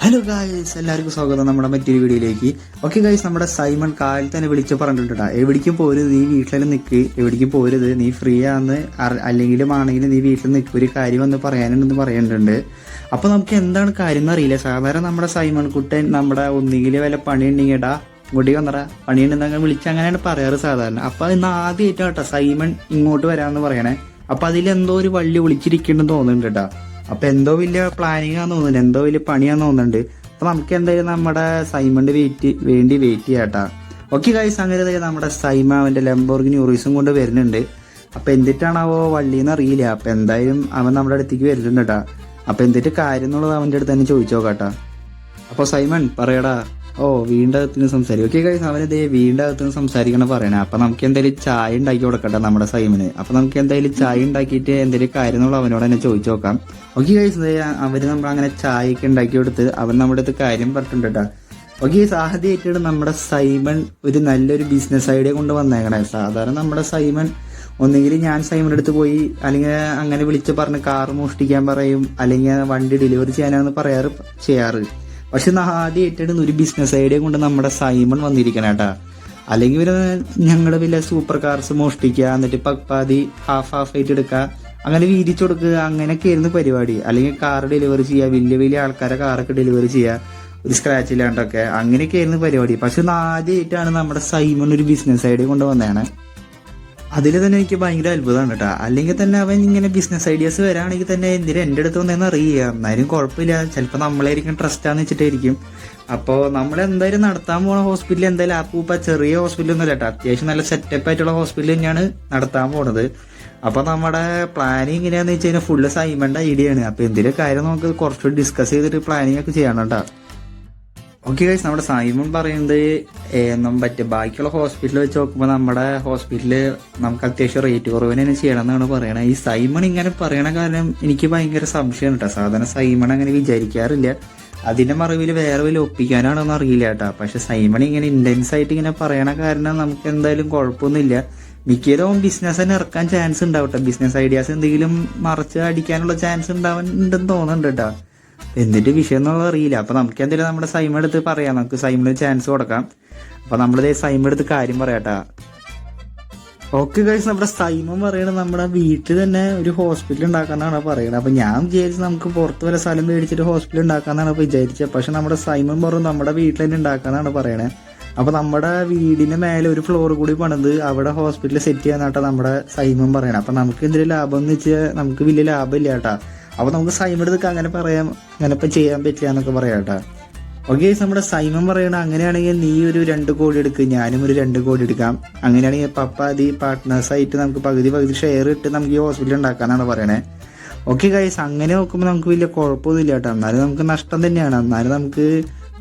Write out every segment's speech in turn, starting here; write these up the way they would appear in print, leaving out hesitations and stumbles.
Hello guys, എല്ലാവർക്കും സ്വാഗതം നമ്മുടെ മറ്റൊരു വീഡിയോയിലേക്ക്. ഓക്കെ ഗായ്സ്, നമ്മുടെ സൈമൺ കാലിൽ തന്നെ വിളിച്ച് പറഞ്ഞിട്ടുണ്ടാ, എവിടേക്കും പോരുത്, നീ വീട്ടിലെല്ലാം നിൽക്ക്, എവിടേക്കും പോരുത്, നീ ഫ്രീ ആണെന്ന് അല്ലെങ്കിലും ആണെങ്കിലും നീ വീട്ടിൽ നിൽക്ക്, ഒരു കാര്യം വന്ന് പറയാനുണ്ടെന്ന് പറയുന്നുണ്ട്. അപ്പോൾ നമുക്ക് എന്താണ് കാര്യം എന്നറിയില്ല. സാധാരണ നമ്മുടെ സൈമൺ കുട്ടൻ നമ്മുടെ ഒന്നുകിൽ വല്ല പണി ഉണ്ടെങ്കിൽ ഇടാ ഇങ്ങോട്ടേക്ക് വന്നടാ, പണിയുണ്ടെന്നൊക്കെ വിളിച്ച് അങ്ങനെയാണ് പറയാറ് സാധാരണ. അപ്പോൾ ഇന്ന് ആദ്യമായിട്ടാണ് കേട്ടോ സൈമൺ ഇങ്ങോട്ട് വരാമെന്ന് പറയണേ. അപ്പോൾ അതിലെന്തോ ഒരു വള്ളി വിളിച്ചിരിക്കുന്നുണ്ടെന്ന് തോന്നുന്നുണ്ട് കേട്ടോ. അപ്പൊ എന്തോ വലിയ പ്ലാനിങ് ആണെന്ന് തോന്നുന്നുണ്ട്, എന്തോ വലിയ പണിയാന്ന് തോന്നുന്നുണ്ട്. അപ്പൊ നമുക്ക് എന്തായാലും നമ്മുടെ സൈമന്റെ വേണ്ടി വെയിറ്റ് ചെയ്യാട്ടാ. ഓക്കെ ഗൈസ്, അങ്ങനെ നമ്മുടെ സൈമ അവന്റെ ലംബോർഗിനി യൂറിസും കൊണ്ട് വരുന്നുണ്ട്. അപ്പൊ എന്തിട്ടാണാവോ വള്ളിന്ന് അറിയില്ല. അപ്പൊ എന്തായാലും അവൻ നമ്മുടെ അടുത്തേക്ക് വരുന്നുണ്ട് കേട്ടാ. അപ്പൊ എന്തിട്ട് കാര്യം എന്നുള്ളത് അവന്റെ അടുത്ത് തന്നെ ചോദിച്ചു നോക്കാട്ടാ. അപ്പൊ സൈമൺ പറയടാ. ഓ, വീടിന്റെ അകത്തുനിന്ന് സംസാരിക്കും. ഓക്കെ ഗൈസ്, അവനതേ വീടിന്റെ അകത്തുനിന്ന് സംസാരിക്കണം പറയണേ. അപ്പൊ നമുക്ക് എന്തായാലും ചായ ഉണ്ടാക്കി കൊടുക്കട്ടെ നമ്മുടെ സൈമന്. അപ്പൊ നമുക്ക് എന്തായാലും ചായ ഉണ്ടാക്കിയിട്ട് എന്തെങ്കിലും കാര്യങ്ങൾ അവനോട് തന്നെ ചോദിച്ചു നോക്കാം. ഓക്കെ ഗൈസ്, അവര് നമ്മൾ അങ്ങനെ ചായയൊക്കെ ഉണ്ടാക്കി കൊടുത്ത് അവൻ നമ്മുടെ അടുത്ത് കാര്യം പറഞ്ഞിട്ടുണ്ട് കേട്ടോ. ഓക്കെ ഗൈസ്, ആദ്യമായിട്ടാണ് നമ്മുടെ സൈമൺ ഒരു നല്ലൊരു ബിസിനസ് ഐഡിയ കൊണ്ട് വന്നേക്കണേ. സാധാരണ നമ്മുടെ സൈമൺ ഒന്നെങ്കിൽ ഞാൻ സൈമന്റെ അടുത്ത് പോയി അല്ലെങ്കിൽ അങ്ങനെ വിളിച്ച് പറഞ്ഞ് കാർ മോഷ്ടിക്കാൻ പറയും, അല്ലെങ്കിൽ വണ്ടി ഡെലിവറി ചെയ്യാനാണെന്ന് ചെയ്യാറ്. പക്ഷെ ആദ്യമായിട്ടാണ് ഒരു ബിസിനസ് ഐഡിയ കൊണ്ട് നമ്മുടെ സൈമൺ വന്നിരിക്കണം കേട്ടാ. അല്ലെങ്കിൽ ഇവര് ഞങ്ങളുടെ വലിയ സൂപ്പർ കാർസ് മോഷ്ടിക്കുക, എന്നിട്ട് പക്പാതി ഹാഫ് ആയിട്ട് എടുക്കുക, അങ്ങനെ വീതിച്ചു കൊടുക്കുക, അങ്ങനെയൊക്കെ ആയിരുന്നു പരിപാടി. അല്ലെങ്കിൽ കാർ ഡെലിവറി ചെയ്യുക, വലിയ വലിയ ആൾക്കാരെ കാറൊക്കെ ഡെലിവറി ചെയ്യുക ഒരു സ്ക്രാച്ച് ഇല്ലാണ്ടൊക്കെ, അങ്ങനെയൊക്കെ ആയിരുന്നു പരിപാടി. പക്ഷെ ആദ്യമായിട്ടാണ് നമ്മുടെ സൈമൺ ഒരു ബിസിനസ് ഐഡിയ കൊണ്ട് വന്നതാണ്. അതിൽ തന്നെ എനിക്ക് ഭയങ്കര അത്ഭുതമാണ് കേട്ടോ. അല്ലെങ്കിൽ തന്നെ അവൻ ഇങ്ങനെ ബിസിനസ് ഐഡിയാസ് വരാണെങ്കിൽ തന്നെ എന്തിനും എൻ്റെ അടുത്ത് വന്നതെന്ന് അറിയുക, എന്നാലും കുഴപ്പമില്ല. ചിലപ്പോൾ നമ്മളായിരിക്കും ട്രസ്റ്റാന്ന് വെച്ചിട്ടായിരിക്കും. അപ്പോൾ നമ്മൾ എന്തായാലും നടത്താൻ പോണ ഹോസ്പിറ്റലിൽ എന്തായാലും ആപ്പൂപ്പ ചെറിയ ഹോസ്പിറ്റലൊന്നും അല്ല കേട്ടോ, അത്യാവശ്യം നല്ല സെറ്റപ്പ് ആയിട്ടുള്ള ഹോസ്പിറ്റൽ തന്നെയാണ് നടത്താൻ പോണത്. അപ്പോൾ നമ്മുടെ പ്ലാനിങ് എങ്ങനെയാന്ന് വെച്ച് കഴിഞ്ഞാൽ ഫുള്ള് സൈമന്റെ ഐഡിയ ആണ്. അപ്പോൾ എന്തെങ്കിലും കാര്യം നമുക്ക് കുറച്ചുകൂടി ഡിസ്കസ് ചെയ്തിട്ട് പ്ലാനിങ് ഒക്കെ ചെയ്യണം കേട്ടോ. ഓക്കെ ഗൈസ്, നമ്മുടെ സൈമൺ പറയുന്നത് ബാക്കിയുള്ള ഹോസ്പിറ്റലിൽ വെച്ച് നോക്കുമ്പോൾ നമ്മുടെ ഹോസ്പിറ്റലിൽ നമുക്ക് അത്യാവശ്യം റേറ്റ് കുറവിന് തന്നെ ചെയ്യണം എന്നാണ് പറയണത്. ഈ സൈമൺ ഇങ്ങനെ പറയണ കാരണം എനിക്ക് ഭയങ്കര സംശയമാണ് കേട്ടോ. സാധാരണ സൈമൺ അങ്ങനെ വിചാരിക്കാറില്ല. അതിന്റെ മറവിൽ വേറെ വലിയ ഒപ്പിക്കാനാണോന്ന് അറിയില്ല കേട്ടോ. പക്ഷെ സൈമൺ ഇങ്ങനെ ഇന്റൻസ് ആയിട്ട് ഇങ്ങനെ പറയണ കാരണം നമുക്ക് എന്തായാലും കുഴപ്പമൊന്നുമില്ല. മിക്കതും ബിസിനസ് തന്നെ ഇറക്കാൻ ചാൻസ് ഉണ്ടാവട്ടെ. ബിസിനസ് ഐഡിയാസ് എന്തെങ്കിലും മറച്ച് അടിക്കാനുള്ള ചാൻസ് ഉണ്ടാവുന്നുണ്ടെന്ന് തോന്നുന്നുണ്ട് കേട്ടോ. എന്നിട്ട് വിഷയം എന്നുള്ളത് അറിയില്ല. അപ്പൊ നമുക്ക് എന്തെങ്കിലും നമ്മുടെ സൈമ എടുത്ത് പറയാം, നമുക്ക് സൈമിന് ചാൻസ് കൊടുക്കാം. അപ്പൊ നമ്മളിതേ സൈമ എടുത്ത് കാര്യം പറയാട്ടാ. ഓക്കെ ഗൈസ്, നമ്മുടെ സൈമൻ പറയണത് നമ്മുടെ വീട്ടിൽ തന്നെ ഒരു ഹോസ്പിറ്റൽ ഉണ്ടാക്കാന്നാണ് പറയണത്. അപ്പൊ ഞാൻ വിചാരിച്ചു നമുക്ക് പുറത്ത് വരെ സ്ഥലം മേടിച്ചിട്ട് ഹോസ്പിറ്റൽ ഉണ്ടാക്കാന്നാണ് വിചാരിച്ചത്. പക്ഷെ നമ്മുടെ സൈമൻ പറഞ്ഞു നമ്മുടെ വീട്ടിൽ തന്നെ ഉണ്ടാക്കാന്നാണ് പറയണേ. അപ്പൊ നമ്മുടെ വീടിന് മേലെ ഒരു ഫ്ലോർ കൂടി പണിത് അവിടെ ഹോസ്പിറ്റൽ സെറ്റ് ചെയ്യാന്നാട്ടാ നമ്മുടെ സൈമൻ പറയണേ. അപ്പൊ നമുക്ക് എന്തെങ്കിലും ലാഭം എന്ന് വെച്ചാൽ നമുക്ക് വലിയ ലാഭം ഇല്ല കേട്ടാ. അപ്പൊ നമുക്ക് സൈമൺ എടുത്ത് അങ്ങനെ പറയാം, അങ്ങനെ ഇപ്പം ചെയ്യാൻ പറ്റില്ല എന്നൊക്കെ പറയാം കേട്ടാ. ഓക്കെ, നമ്മുടെ സൈമൺ പറയണ അങ്ങനെയാണെങ്കിൽ നീ ഒരു 2 കോടി എടുക്ക്, ഞാനും ഒരു 2 കോടി എടുക്കാം. അങ്ങനെയാണെങ്കിൽ പപ്പാതി പാർട്ട്നേഴ്സ് ആയിട്ട് നമുക്ക് പകുതി ഷെയർ ഇട്ട് നമുക്ക് ഈ ഹോസ്പിറ്റൽ ഉണ്ടാക്കാന്നാണ് പറയണേ. ഓക്കെ ഗൈസ്, അങ്ങനെ നോക്കുമ്പോൾ നമുക്ക് വലിയ കുഴപ്പമൊന്നുമില്ല കേട്ടോ. എന്നാലും നമുക്ക് നഷ്ടം തന്നെയാണ്. എന്നാലും നമുക്ക്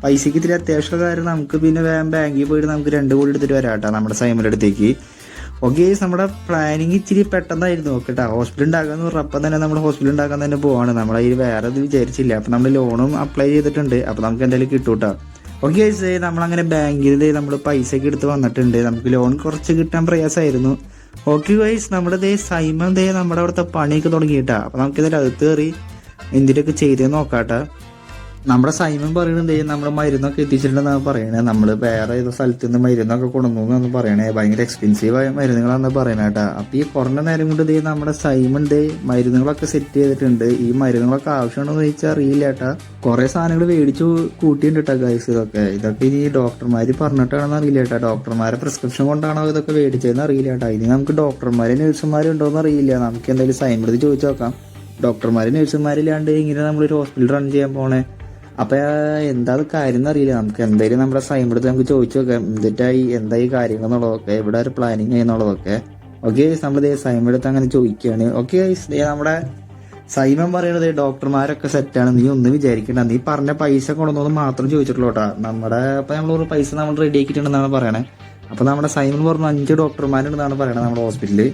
പൈസക്ക് ഇത്തിരി അത്യാവശ്യ കാര്യം നമുക്ക് പിന്നെ വേഗം ബാങ്കിൽ പോയിട്ട് നമുക്ക് 2 കോടി എടുത്തിട്ട് വരാം കേട്ടോ നമ്മുടെ സൈമന്റെ അടുത്തേക്ക്. ഓക്കെ, നമ്മുടെ പ്ലാനിങ് ഇച്ചിരി പെട്ടെന്നായിരുന്നു. കേട്ടോ, ഹോസ്പിറ്റൽ ഉണ്ടാക്കാന്ന് പറഞ്ഞപ്പോൾ തന്നെ നമ്മൾ ഹോസ്പിറ്റൽ ഉണ്ടാക്കാൻ തന്നെ പോവാണ്. നമ്മളതിൽ വേറെ ഇത് വിചാരിച്ചില്ല. അപ്പം നമ്മൾ ലോണും അപ്ലൈ ചെയ്തിട്ടുണ്ട്. അപ്പം നമുക്ക് എന്തായാലും കിട്ടും കേട്ടോ. ഓക്കെ, നമ്മളങ്ങനെ ബാങ്കിൽ നമ്മൾ പൈസ ഒക്കെ എടുത്ത് വന്നിട്ടുണ്ട്. നമുക്ക് ലോൺ കുറച്ച് കിട്ടാൻ പ്രയാസമായിരുന്നു. ഓക്കെ ഗൈസ്, നമ്മുടെ സൈമൻ നമ്മുടെ അവിടുത്തെ പണിയൊക്കെ തുടങ്ങിയിട്ടാ. അപ്പം നമുക്ക് ഇതിൽ അകത്ത് കയറി എന്തിനൊക്കെ ചെയ്തേന്ന് നോക്കാട്ടാ. നമ്മുടെ സൈമൻ പറയുന്നത് നമ്മുടെ മരുന്നൊക്കെ എത്തിച്ചിട്ടുണ്ടെന്നാണ് പറയണത്. നമ്മൾ വേറെ ഏതോ സ്ഥലത്ത് നിന്ന് മരുന്നൊക്കെ കൊണ്ടുവന്നു പറയണേ. ഭയങ്കര എക്സ്പെൻസീവായ മരുന്നുകളാണെന്ന് പറയണ കേട്ടാ. അപ്പൊ ഈ കുറഞ്ഞ നേരം കൊണ്ട് നമ്മുടെ സൈമൺ മരുന്നുകളൊക്കെ സെറ്റ് ചെയ്തിട്ടുണ്ട്. ഈ മരുന്നുകളൊക്കെ ആവശ്യമാണോ എന്ന് ചോദിച്ചാൽ അറിയില്ല കേട്ടാ. കുറെ സാധനങ്ങൾ മേടിച്ചു കൂട്ടിയിട്ടുണ്ട് കേട്ടോ ഗൈസ്. ഇതൊക്കെ ഇനി ഡോക്ടർമാര് പറഞ്ഞിട്ടാണെന്ന് അറിയില്ല കേട്ടാ. ഡോക്ടർമാരെ പ്രിസ്ക്രിപ്ഷൻ കൊണ്ടാണോ ഇതൊക്കെ മേടിച്ചതെന്ന് അറിയില്ല കേട്ടാ. ഇനി നമുക്ക് ഡോക്ടർമാരും നഴ്സുമാരും ഉണ്ടോന്ന് അറിയില്ല. നമുക്ക് എന്തായാലും സൈമൺ എടുത്ത് ചോദിച്ചു നോക്കാം. ഡോക്ടർമാരും നഴ്സുമാരില്ലാണ്ട് ഇങ്ങനെ നമ്മളൊരു ഹോസ്പിറ്റൽ റൺ ചെയ്യാൻ പോണേ. അപ്പൊ എന്താ കാര്യം എന്നറിയില്ല. നമുക്ക് എന്തായാലും നമ്മുടെ സൈമൺ എടുത്ത് നമുക്ക് ചോദിച്ചു നോക്കാം എന്നിട്ടായി എന്തായി കാര്യങ്ങൾ എന്നുള്ളതൊക്കെ, ഇവിടെ ഒരു പ്ലാനിങ് ചെയ്യുന്നുള്ളതൊക്കെ. ഓക്കെ, നമ്മൾ സൈമൺ എടുത്ത് അങ്ങനെ ചോദിക്കുകയാണ്. ഓക്കെ, നമ്മുടെ സൈമൺ പറയണത് ഡോക്ടർമാരൊക്കെ സെറ്റാണ്, നീ ഒന്നും വിചാരിക്കണ്ട, നീ പറഞ്ഞ പൈസ കൊണ്ടുവന്നത് മാത്രം ചോദിച്ചിട്ടുള്ളൂ കേട്ടാ. അപ്പൊ നമ്മളൊരു പൈസ നമ്മൾ റെഡി ആക്കിയിട്ടുണ്ടെന്നാണ് പറയണേ. അപ്പൊ നമ്മുടെ സൈമൺ പറഞ്ഞു 5 ഡോക്ടർമാരുണ്ടെന്നാണ് പറയണത് നമ്മുടെ ഹോസ്പിറ്റലിൽ.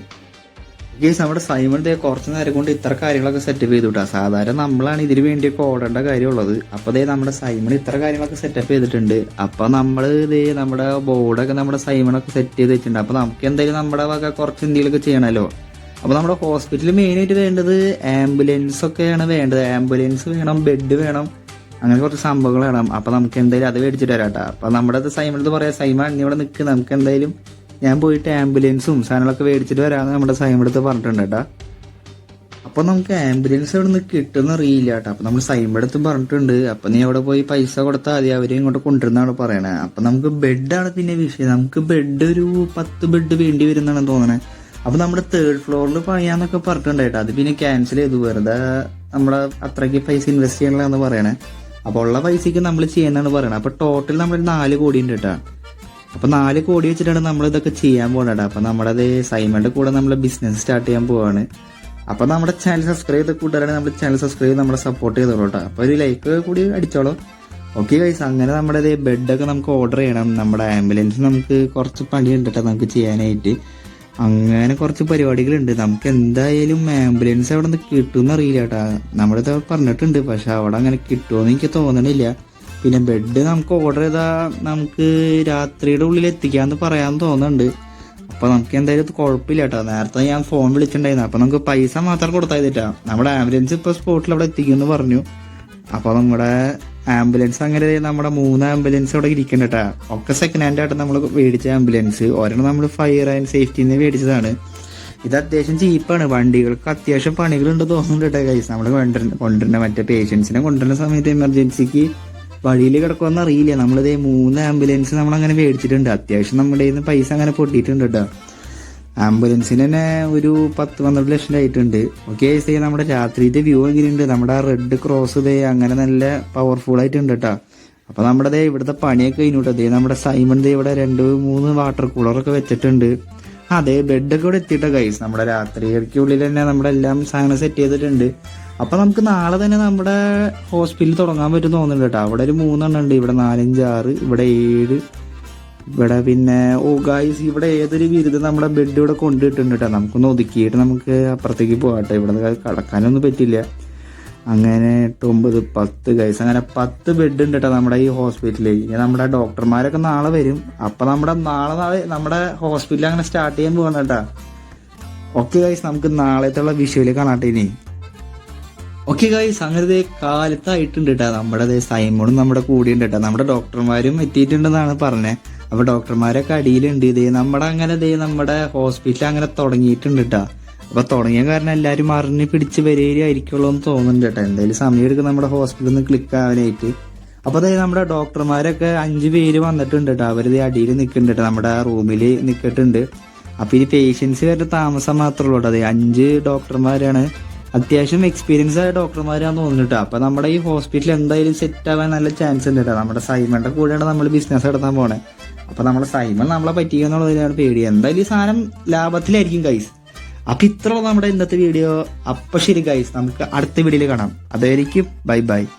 ഗേസ്, നമ്മുടെ സൈമൺ കുറച്ച് നേരം കൊണ്ട് ഇത്ര കാര്യങ്ങളൊക്കെ സെറ്റപ്പ് ചെയ്തു കിട്ടാ. സാധാരണ നമ്മളാണ് ഇതിന് വേണ്ടിയൊക്കെ ഓടേണ്ട കാര്യമുള്ളത്. അപ്പൊ നമ്മുടെ സൈമൺ ഇത്ര കാര്യങ്ങളൊക്കെ സെറ്റപ്പ് ചെയ്തിട്ടുണ്ട്. അപ്പൊ നമ്മള് നമ്മുടെ ബോർഡൊക്കെ നമ്മുടെ സൈമണൊക്കെ സെറ്റ് ചെയ്ത് വെച്ചിട്ടുണ്ട്. അപ്പൊ നമുക്ക് എന്തായാലും നമ്മുടെ വക കുറച്ച് എന്തെങ്കിലുമൊക്കെ ചെയ്യണമല്ലോ. അപ്പൊ നമ്മുടെ ഹോസ്പിറ്റലിൽ മെയിനായിട്ട് വേണ്ടത് ആംബുലൻസ് ഒക്കെയാണ് വേണ്ടത്. ആംബുലൻസ് വേണം, ബെഡ് വേണം, അങ്ങനെ കുറച്ച് സംഭവങ്ങളാണ്. അപ്പൊ നമുക്ക് എന്തായാലും അത് മേടിച്ചിട്ട് വരാട്ടാ. അപ്പൊ നമ്മുടെ സൈമൺ പറയാം, സൈമൺ നീ ഇവിടെ നിൽക്ക്, നമുക്ക് എന്തായാലും ഞാൻ പോയിട്ട് ആംബുലൻസും സാധനങ്ങളൊക്കെ മേടിച്ചിട്ട് വരാമെന്ന് നമ്മുടെ സൈമൺ അടുത്ത് പറഞ്ഞിട്ടുണ്ട് കേട്ടാ. അപ്പൊ നമുക്ക് ആംബുലൻസ് അവിടെ നിന്ന് കിട്ടുമെന്ന് അറിയില്ല കേട്ടോ. അപ്പൊ നമ്മൾ സൈമൺ അടുത്ത് പറഞ്ഞിട്ടുണ്ട്. അപ്പൊ നീ അവിടെ പോയി പൈസ കൊടുത്താൽ മതി, അവരെ ഇങ്ങോട്ട് കൊണ്ടുവരുന്നാണ് പറയണേ. അപ്പൊ നമുക്ക് ബെഡാണ് പിന്നെ വിഷയം. നമുക്ക് ബെഡ് ഒരു 10 ബെഡ് വേണ്ടി വരുന്നാണ് തോന്നണേ. അപ്പൊ നമ്മുടെ 3rd ഫ്ലോറിൽ പണിയാന്നൊക്കെ പറഞ്ഞിട്ടുണ്ടായിട്ടോ. അത് പിന്നെ ക്യാൻസൽ ചെയ്തു, വെറുതെ നമ്മളെ അത്രയ്ക്ക് പൈസ ഇൻവെസ്റ്റ് ചെയ്യണമെന്ന് പറയണേ. അപ്പൊ ഉള്ള പൈസക്ക് നമ്മൾ ചെയ്യുന്നതാണ് പറയണത്. അപ്പൊ ടോട്ടൽ നമ്മൾ 4 കോടി ഉണ്ട് കേട്ടോ. അപ്പൊ 4 കോടി വെച്ചിട്ടാണ് നമ്മൾ ഇതൊക്കെ ചെയ്യാൻ പോകണേട്ടാ. അപ്പൊ നമ്മുടെ സൈമന്റെ കൂടെ നമ്മൾ ബിസിനസ് സ്റ്റാർട്ട് ചെയ്യാൻ പോവാണ്. അപ്പൊ നമ്മുടെ ചാനൽ സബ്സ്ക്രൈബ് ചെയ്ത കൂട്ടുകാരാണ് നമ്മുടെ ചാനൽ സബ്സ്ക്രൈബ് ചെയ്ത് നമ്മളെ സപ്പോർട്ട് ചെയ്തോളൂ കേട്ടോ. അപ്പൊ ഒരു ലൈക്ക് കൂടി അടിച്ചോളൂ. ഓക്കെ ഗൈസ്, അങ്ങനെ നമ്മുടെ ബെഡൊക്കെ നമുക്ക് ഓർഡർ ചെയ്യണം. നമ്മുടെ ആംബുലൻസ് നമുക്ക് കുറച്ച് പണിയുണ്ട് കേട്ടോ നമുക്ക് ചെയ്യാനായിട്ട്. അങ്ങനെ കുറച്ച് പരിപാടികളുണ്ട്. നമുക്ക് എന്തായാലും ആംബുലൻസ് അവിടെ നിന്ന് കിട്ടുമെന്ന് അറിയില്ല കേട്ടാ. നമ്മളിത് പറഞ്ഞിട്ടുണ്ട്, പക്ഷെ അവിടെ അങ്ങനെ കിട്ടുമെന്ന് എനിക്ക് തോന്നണില്ല. പിന്നെ ബെഡ് നമുക്ക് ഓർഡർ ചെയ്താൽ നമുക്ക് രാത്രിയുടെ ഉള്ളിൽ എത്തിക്കാന്ന് പറയാമെന്ന് തോന്നുന്നുണ്ട്. അപ്പൊ നമുക്ക് എന്തായാലും കുഴപ്പമില്ല കേട്ടോ. നേരത്തെ ഞാൻ ഫോൺ വിളിച്ചിട്ടുണ്ടായിരുന്നു. അപ്പൊ നമുക്ക് പൈസ മാത്രം കൊടുത്താൽ മതിട്ടാ. നമ്മുടെ ആംബുലൻസ് ഇപ്പൊ സ്പോട്ടിൽ അവിടെ എത്തിക്കുമെന്ന് പറഞ്ഞു. അപ്പൊ നമ്മുടെ ആംബുലൻസ് അങ്ങനെ നമ്മുടെ 3 ആംബുലൻസ് അവിടെ ഇരിക്കണ്ടട്ടാ. ഒക്കെ സെക്കൻഡ് ഹാൻഡ് ആയിട്ട് നമ്മൾ മേടിച്ച ആംബുലൻസ്. ഒരെണ്ണം നമ്മൾ ഫയർ ആൻഡ് സേഫ്റ്റിന്ന് മേടിച്ചതാണ്. ഇത് അത്യാവശ്യം ചീപ്പാണ്. വണ്ടികൾക്ക് അത്യാവശ്യം പണികളുണ്ട് തോന്നുന്നുണ്ട് കേട്ടോ ഗൈസ്. നമ്മൾ കൊണ്ടുവരുന്ന മറ്റേ പേഷ്യൻസിനെ കൊണ്ടുവരുന്ന സമയത്ത് എമർജൻസിക്ക് വഴിയിൽ കിടക്കുമെന്ന് അറിയില്ല. നമ്മളിതേ 3 ആംബുലൻസ് നമ്മളങ്ങനെ മേടിച്ചിട്ടുണ്ട്. അത്യാവശ്യം നമ്മുടെ കയ്യിൽ നിന്ന് പൈസ അങ്ങനെ പൊട്ടിയിട്ടുണ്ട് കേട്ടോ. ആംബുലൻസിന് തന്നെ ഒരു 10-12 ലക്ഷം ആയിട്ടുണ്ട്. ഓക്കെ, നമ്മുടെ രാത്രിയിലത്തെ വ്യൂ എങ്ങനെയുണ്ട്? നമ്മുടെ ആ റെഡ് ക്രോസ് അങ്ങനെ നല്ല പവർഫുൾ ആയിട്ടുണ്ട് കേട്ടോ. അപ്പൊ നമ്മുടെ ഇവിടുത്തെ പണിയൊക്കെ കഴിഞ്ഞിട്ട് നമ്മുടെ സൈമൺ ഇവിടെ 2-3 വാട്ടർ കൂളറൊക്കെ വെച്ചിട്ടുണ്ട്. അതെ, ബെഡൊക്കെ ഇവിടെ എത്തിയിട്ടോ ഗൈസ്. നമ്മുടെ രാത്രിക്കുള്ളിൽ തന്നെ നമ്മുടെ എല്ലാം സാധനം സെറ്റ് ചെയ്തിട്ടുണ്ട്. അപ്പൊ നമുക്ക് നാളെ തന്നെ നമ്മുടെ ഹോസ്പിറ്റലിൽ തുടങ്ങാൻ പറ്റും തോന്നുന്നുണ്ട് കേട്ടോ. അവിടെ ഒരു 3 എണ്ണം ഉണ്ട്, ഇവിടെ 4, 5, 6, ഇവിടെ 7, ഇവിടെ പിന്നെ ഗൈസ് ഇവിടെ ഏതൊരു ബിരുദം നമ്മുടെ ബെഡ് ഇവിടെ കൊണ്ടിട്ടുണ്ട് കേട്ടോ. നമുക്കൊന്ന് ഒതുക്കിയിട്ട് നമുക്ക് അപ്പുറത്തേക്ക് പോകട്ടെ. ഇവിടെ കടക്കാനൊന്നും പറ്റില്ല. അങ്ങനെ 8, 9, 10 ഗൈസ്, അങ്ങനെ 10 ബെഡ് ഉണ്ട് കേട്ടോ നമ്മുടെ ഈ ഹോസ്പിറ്റലിൽ. ഇനി നമ്മുടെ ഡോക്ടർമാരൊക്കെ നാളെ വരും. അപ്പൊ നാളെ നമ്മുടെ ഹോസ്പിറ്റൽ അങ്ങനെ സ്റ്റാർട്ട് ചെയ്യാൻ പോകണം കേട്ടോ. ഓക്കെ ഗൈസ്, നമുക്ക് നാളെത്തുള്ള വിഷ്വല് കാണാട്ടെ ഇനി. ഓക്കെ ഗൈസ്, അങ്ങനെ കാലത്തായിട്ടുണ്ട് കേട്ടോ. നമ്മുടെ സൈമോണും നമ്മുടെ കൂടെ ഉണ്ട് കേട്ടോ. നമ്മുടെ ഡോക്ടർമാരും എത്തിയിട്ടുണ്ടെന്നാണ് പറഞ്ഞത്. അപ്പൊ ഡോക്ടർമാരൊക്കെ അടിയിലുണ്ട്. നമ്മുടെ ഹോസ്പിറ്റൽ അങ്ങനെ തുടങ്ങിയിട്ടുണ്ട് കേട്ടോ. അപ്പൊ തുടങ്ങിയ കാരണം എല്ലാരും അറിഞ്ഞ് പിടിച്ച് വരികയായിരിക്കുള്ളൂ എന്ന് തോന്നുന്നുണ്ട് കേട്ടോ. എന്തായാലും സമയം എടുക്കും നമ്മുടെ ഹോസ്പിറ്റലിൽ നിന്ന് ക്ലിക്ക് ആവാനായിട്ട്. അപ്പൊ നമ്മുടെ ഡോക്ടർമാരൊക്കെ 5 പേര് വന്നിട്ടുണ്ട് കേട്ടോ. അവരിത് അടിയിൽ നിൽക്കുന്നുണ്ട് കേട്ടോ, നമ്മുടെ റൂമിൽ നിൽക്കിട്ടുണ്ട്. അപ്പൊ ഈ പേഷ്യൻസ് വരെ താമസം മാത്രമേ ഉള്ളൂ കേട്ടോ. 5 ഡോക്ടർമാരാണ്, അത്യാവശ്യം എക്സ്പീരിയൻസ് ആയ ഡോക്ടർമാരാന്ന് തോന്നുന്നുട്ടോ. അപ്പൊ നമ്മുടെ ഈ ഹോസ്പിറ്റൽ എന്തായാലും സെറ്റ് ആവാൻ നല്ല ചാൻസ് ഉണ്ട് കേട്ടോ. നമ്മുടെ സൈമന്റെ കൂടെയാണ് നമ്മൾ ബിസിനസ് നടത്താൻ പോണേ. അപ്പൊ നമ്മുടെ സൈമൺ നമ്മളെ പറ്റിയെന്നുള്ളതിനാണ് പേടി. എന്തായാലും ഈ സാധനം ലാഭത്തിലായിരിക്കും ഗൈസ്. അപ്പൊ ഇത്ര നമ്മുടെ ഇന്നത്തെ വീഡിയോ. അപ്പൊ ശരി ഗൈസ്, നമുക്ക് അടുത്ത വീഡിയോയിൽ കാണാം. അതായിരിക്കും ബൈ ബൈ.